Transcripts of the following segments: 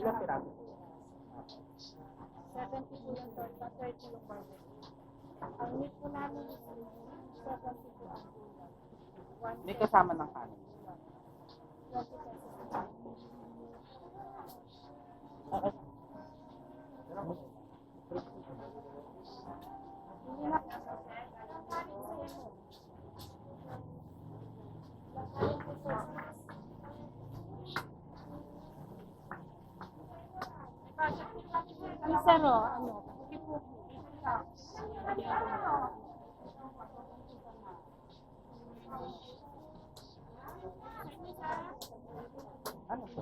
Ilang piraso? 70 po yung torta, 30 yung barbecue. Ang meat po namin is 70 po ang ulam. May kasama ng kanin. 20 pesos. Hindi na. Isero, ano? Ano po?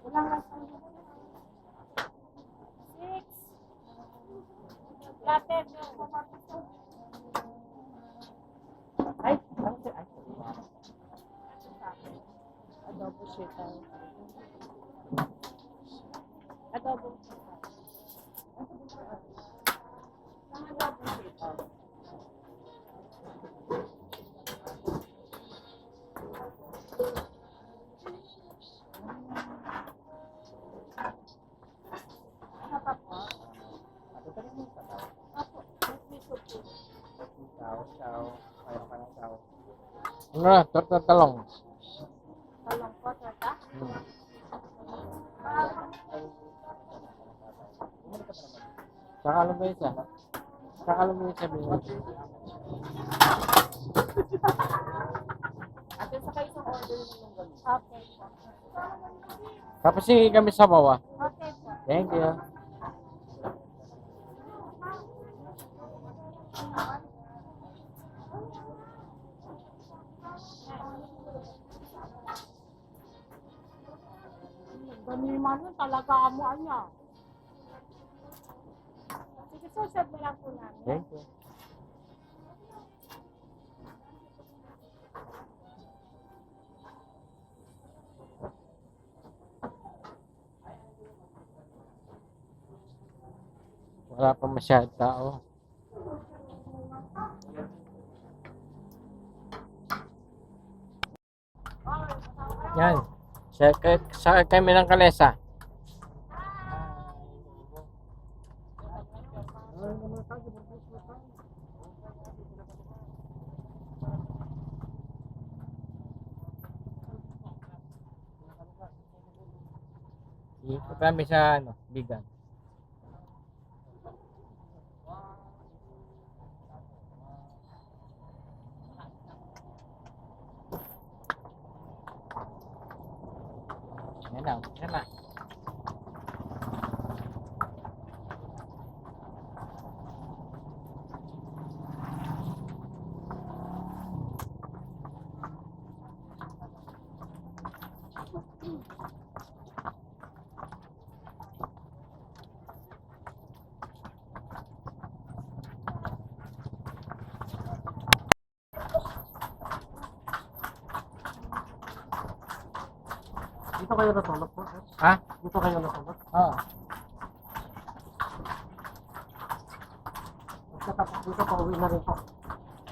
Ulang rice. 6. Latte. Ay, ano sir? Ay, Adobo shita. Adobo. Ano pa po? ano pa rin yung sabaw? Opo, may soup po. Saw. Mayroon ka ng saw. Ano, torta talong. Talong po, torta. Saka alam mo isa. Saka alam mo isa. Ate, saka isang order mo yung ganun. Okay po. Tapos sige kami sa bawah. Okay po. Thank you. Ganiman nun talaga mo anya. Sige sir, serve na lang po namin. Thank you. Wala pa masyadong tao. Yan. Sa kami ng Kalesa. Ikot kami sa Bigan. Yan lang, yan lang. Dito kayo natulog po? Ha? Dito kayo natulog? Oo. Pagkatapos dito, pauwi na rin po.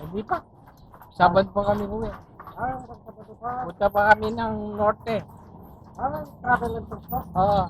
Hindi pa. Sabad pa kami uwi. Pagkatapos pa. Punta pa kami ng norte. Travel and tours po. Oo.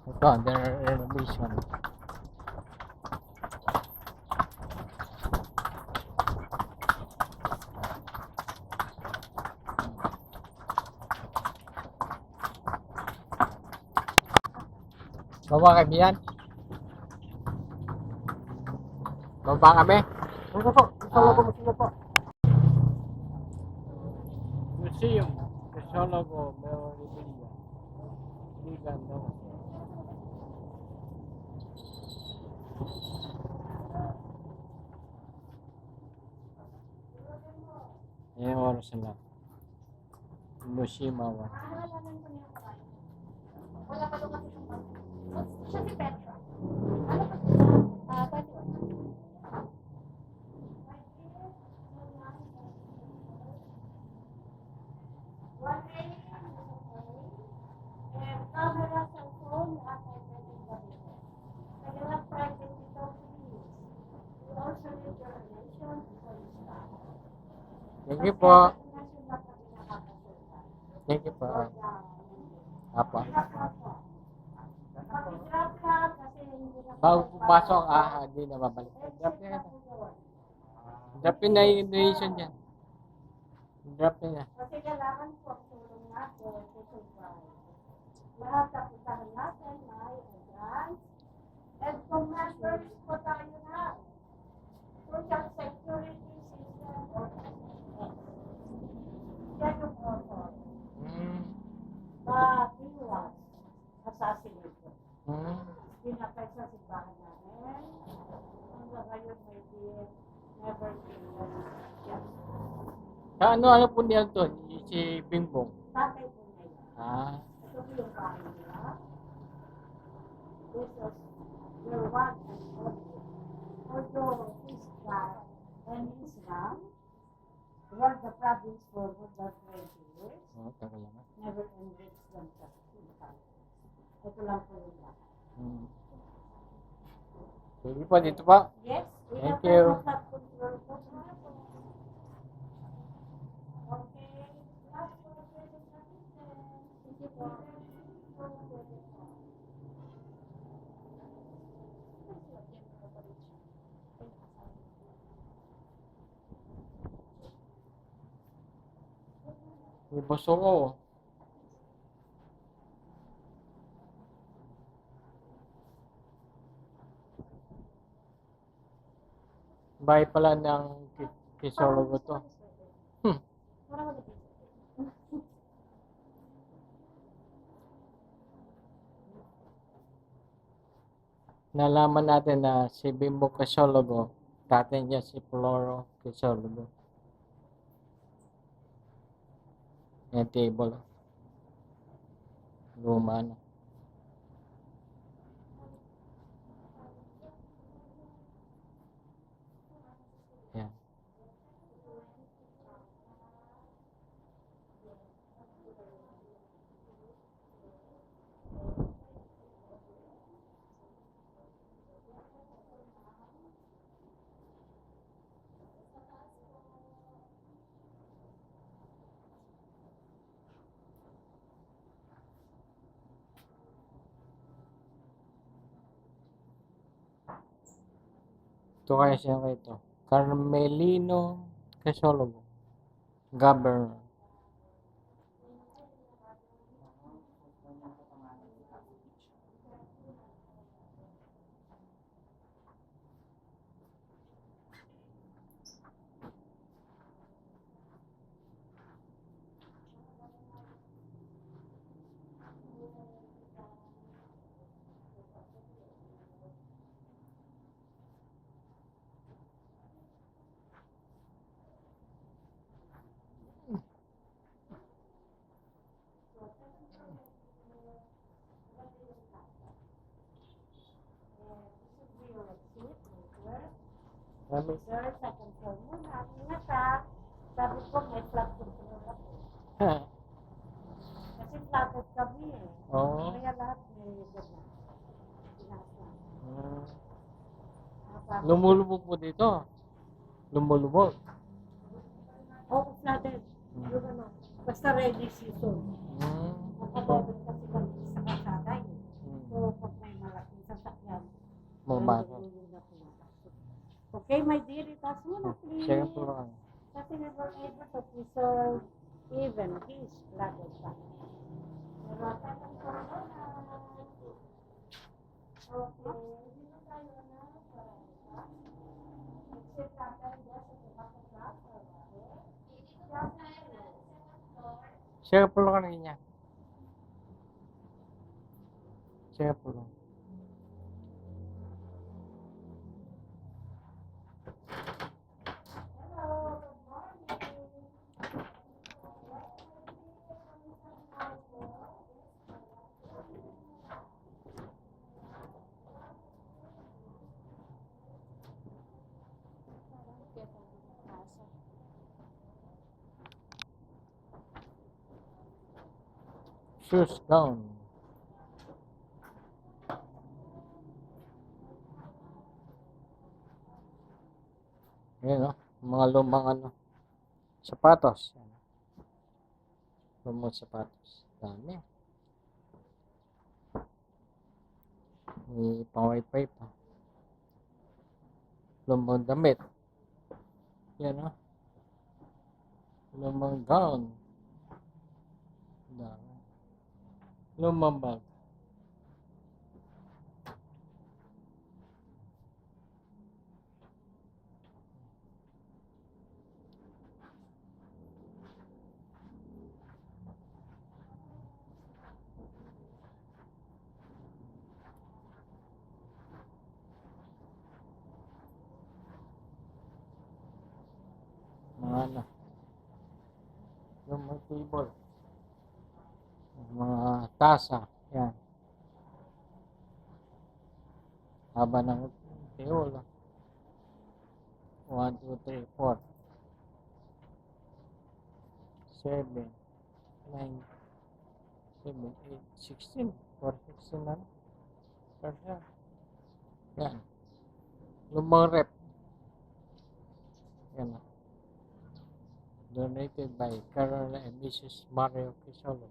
Ito, under renovation. Baba kami yan. Baba kami. Ano po? Isa logo mo sila po. Museum. Casologo, Memorabilia. Ligan, no? Ayan, oras na lang. Museum hour. Mahalaman ko niya kayo. Wala pa doon kasi itong bag. Siya si Petra. Ano pa siya? 21. Camera, cellphone, lahat ay pwedeng gamitin. Kaya lang private ito, please. You also need your relation before you start. Thank you po. Thank you po. Apa. Bago pumasok, hindi na babalik. Drop niya kita. Drop yun na yung donation niya. Drop niya. Kasi kailangan po ang tulong natin to survive. Lahat ng puntahan natin may advance. And kung members po tayo na, social security system or SSS. Yan yung offer. Iwas, assassination. Pinakay sa simbahan namin. Hanggang ngayon may never been yes. Ano po niya to? Si Bingbong. Tatay po na yan. Ito po yung bahay nila. This is their one and only. Although Islam and Islam run the province for more than 20 years, Tagal lang. never enriched themselves in time. Ito lang po yung bahay. Sige po, dito po. Yes, we Thank have you. the flood control po. Okay, last po, pwede sa atin. Sige po. May boso ko. Bahay pala ng Kisologo to. Nalaman natin na si Bimbo Kisologo, tatay niya si Floro Kisologo. Yung table. Luma na. Yan. Ito kaya siya ito. Carmelino Kisologo. Governor. Sabi, Sir, sa control muna. Ingat ha. Sabi ko may flood control ako. Kasi flooded kami eh. Oo. Kaya lahat may ganda. Pinasa. Lumulubog po dito. Lumulubog. Oo, flooded. Yung ano, basta ready season. Nakalevel kasi kami sa kasada eh. So, pag may malaking sasakyan, Mabasa. okay, my dear, itaas mo na please. Siya po lang. Kasi we were able to preserve even his flooded back. Pero tatang ko na. Okay, dito tayo na sa exit natin dyan sa Tumakas, okay? Second floor ka na niya. Second floor. Hello, good morning. Shoes down. Ayan o. Mga lumang ano. Sapatos. Lumang sapatos. Dami. May pang-wifi pa. Lumang damit. Yan o. Lumang gown. Dami. Lumang bag. Mga ano. Lumang table. Mga tasa. Yan. Haba ng table. 1, 2, 3, 4. 7, 9, 7, 8, 16. 4, 16 na. Kasya. Yan. Lumang rep. Yan o. Donated by Carol and Mrs. Mario Quisolo.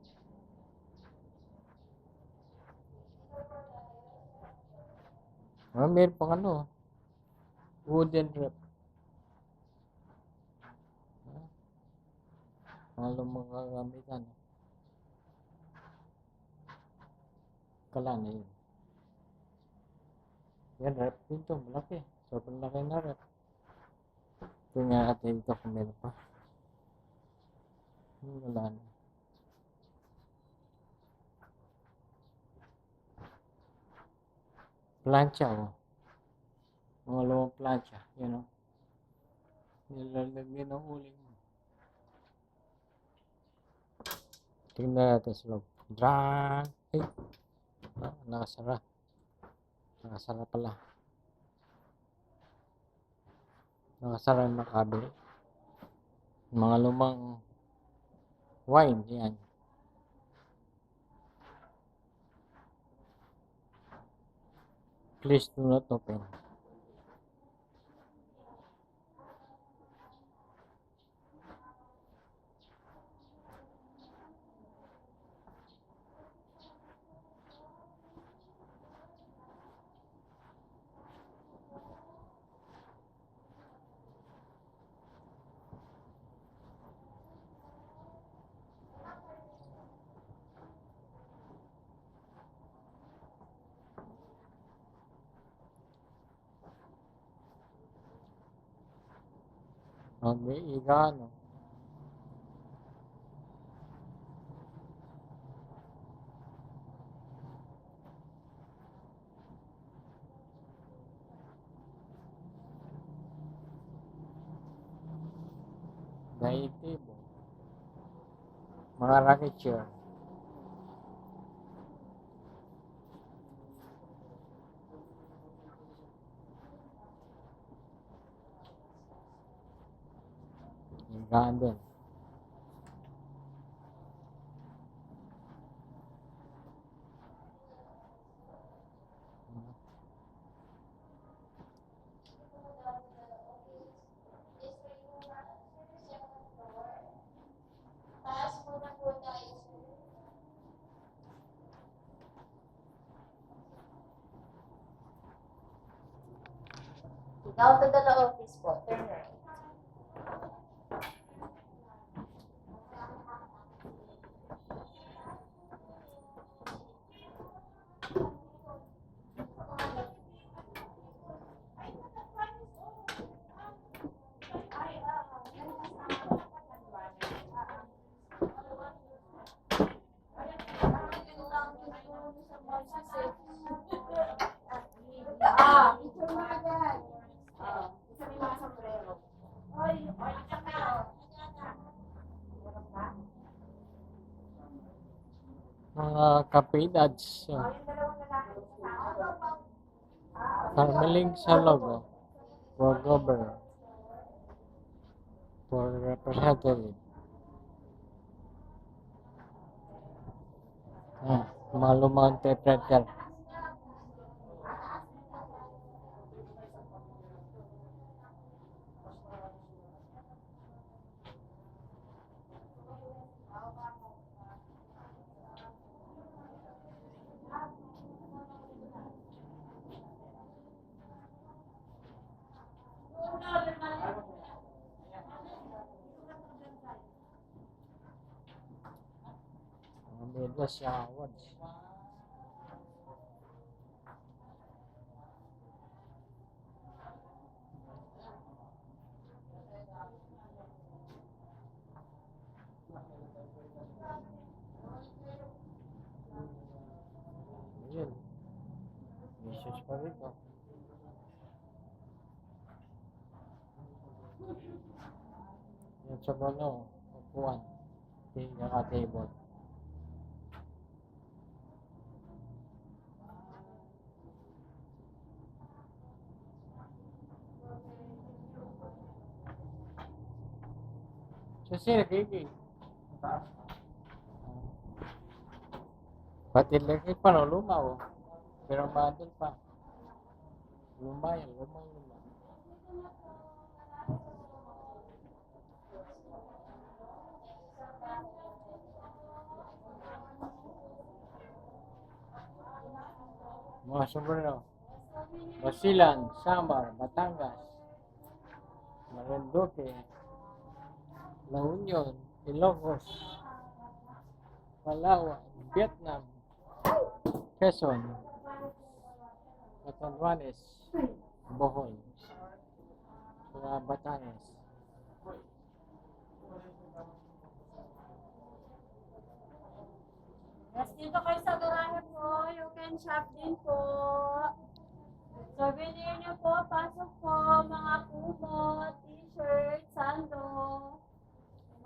Meron pang ano. Wooden rep. Mga lumang kagamitan. Kala na yun. Yan, rep dito. Malaki. Sobrang laki na rep. Tingnan natin dito kung meron pa. Wala na. Plancha o. Mga lumang plancha. Yan o. Nilalagyan ng uling. Tingnan natin sa loob. Dran! Ay! Nakasara. Nakasara pala. Nakasara yung makabili. Mga lumang wine. Yan. Please do not open. May iga, no? Daitibo. Mga rocket chair. Igaan din. Down to the office po. Turn right. Mga kapidads. O, yung dalawang lalaki kasama. Karmeling sa logo. For governor. For representative. Mga lumang typewriter. Mga medals sa awards. Ayun. Jesus pa rito. Yan sa bono. Upuan. Naka-table. So, sir, Gigi. Pati electric pa, no? Luma, oh. Pero bandol pa. Luma yan, luma. Mga sombrero. Basilan, Samar, Batangas, Marinduque, La Union, Ilocos, Palawan, Vietnam, Quezon, Catanduanes, Bohol, mga Batanes. Yes, dito kayo sa garahe po. You can shop din po. Souvenir niyo po. Pasok po. Mga kumot, t-shirt, sando.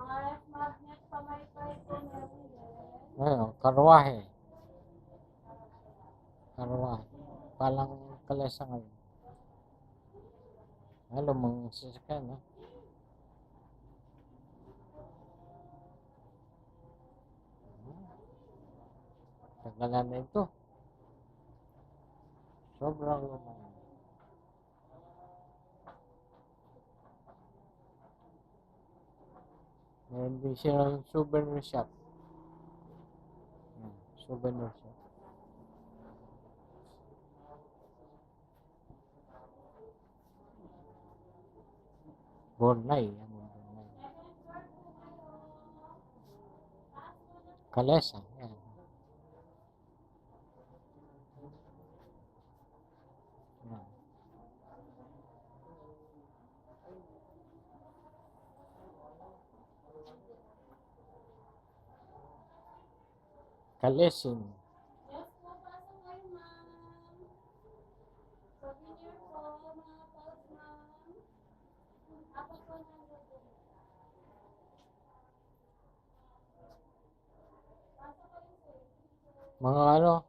Mga ref magnet, pamaypay po. Meron din. Ano, karwahe. Karwahe. Palang kalesa ngayon. Halo, mga sasakyan, no? Tagalan na ito. Sobrang lumang. Meron din silang souvenir shop. Souvenir shop. Bornay. Bornay. Kalesa. Yan. Yan. Kalesin. Yes po, pasok kayo, ma'am. Souvenir po, mga pouch, ma'am. Apat po na luto. Pasok kayo, sir. Mga ano,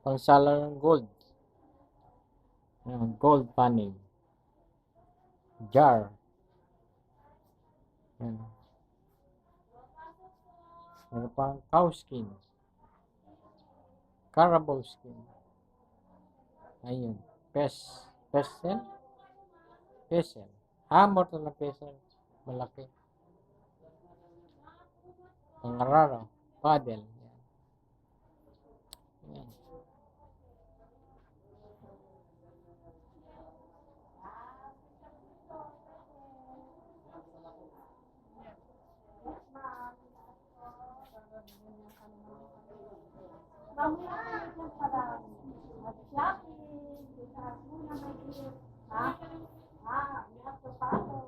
pang sala ng gold. Yan, gold panning. Jar. Yan. Meron pang cow skin. Carabao skin. Ayun. Pesel? Pesel. Hammer to na pesel. Malaki. Pangararo. Paddle. Yan. Yan. Mamaya po parang mag-shopping, kita muna may gift. Ha? May after pato.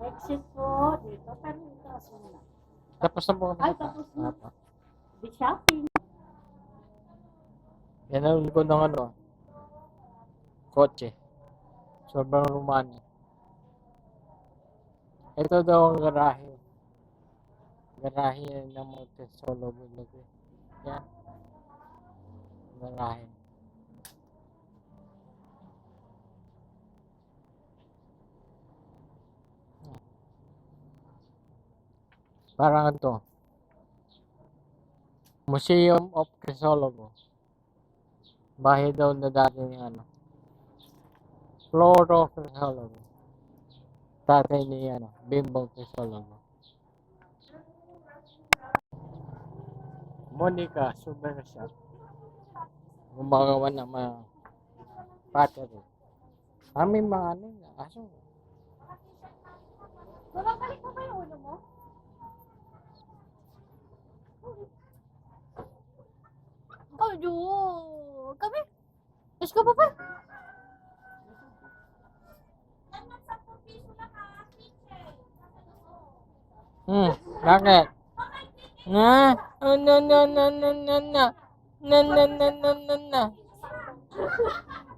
Exit po dito, pero ito muna. Tapos na po kami. Ay, tapos na. Apa. Di shopping. Yan ang likod ng ano. Kotse. Sobrang rumani. Ito daw ang garahe. Garahe ng Montesolo Bulaga. Yan. Garahe. Parang ito. Museum of Crisologo. Bahay daw na dati ng ano. Floro Crisologo. Tatay ni ano, Bimbong Crisologo. Monica Souvenir Shop. Gumagawa ng mga pottery. May mga ano, aso. Bumabalik mo ba yung ulo mo? Oh, yun. Kami. Let's go, papa. Bakit? Na? Oh, no, no, no, no, no, no. No, no, no, no, no, no.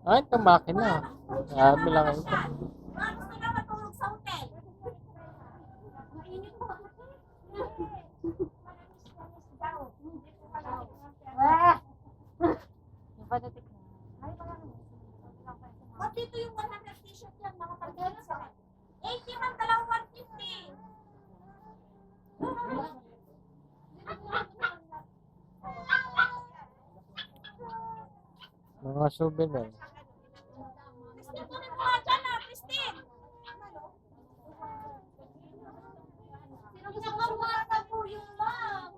Ay, tumakin na. Sabi lang ito. Gusto na matulog sa hotel. Mainit po. Napadatik na. Ba't dito yung 100 t-shirt yan? Mga pagkala sa 80 man dalawang 150. Mga souvenir. Christine, kunin mo nga dyan ah, Christine. Pinakamata po yung ma'am.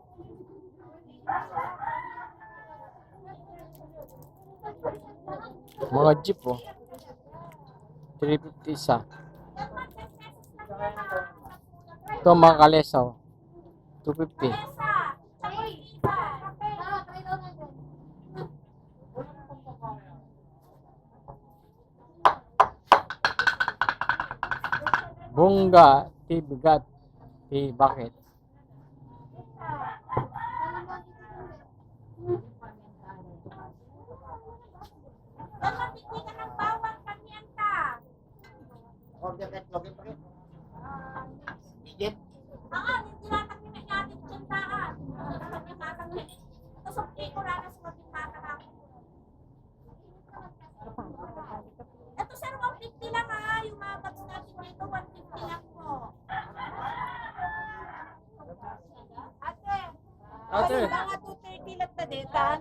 Mga jeep, oh. 350 isa. Ito, mga kalesaw. 250. Bunga, bigat, bakit? Namatikli ka ng bawang pamienta. Order net, login pa rin. Digit. Tinatak niya na natin dyan taan. Ito sa ko ranas mo din tatakapin. Ito sir, 150 lang ha. Yung mga bags natin dito, 150 lang po. Ate, Ate. mga 230 lang na detan.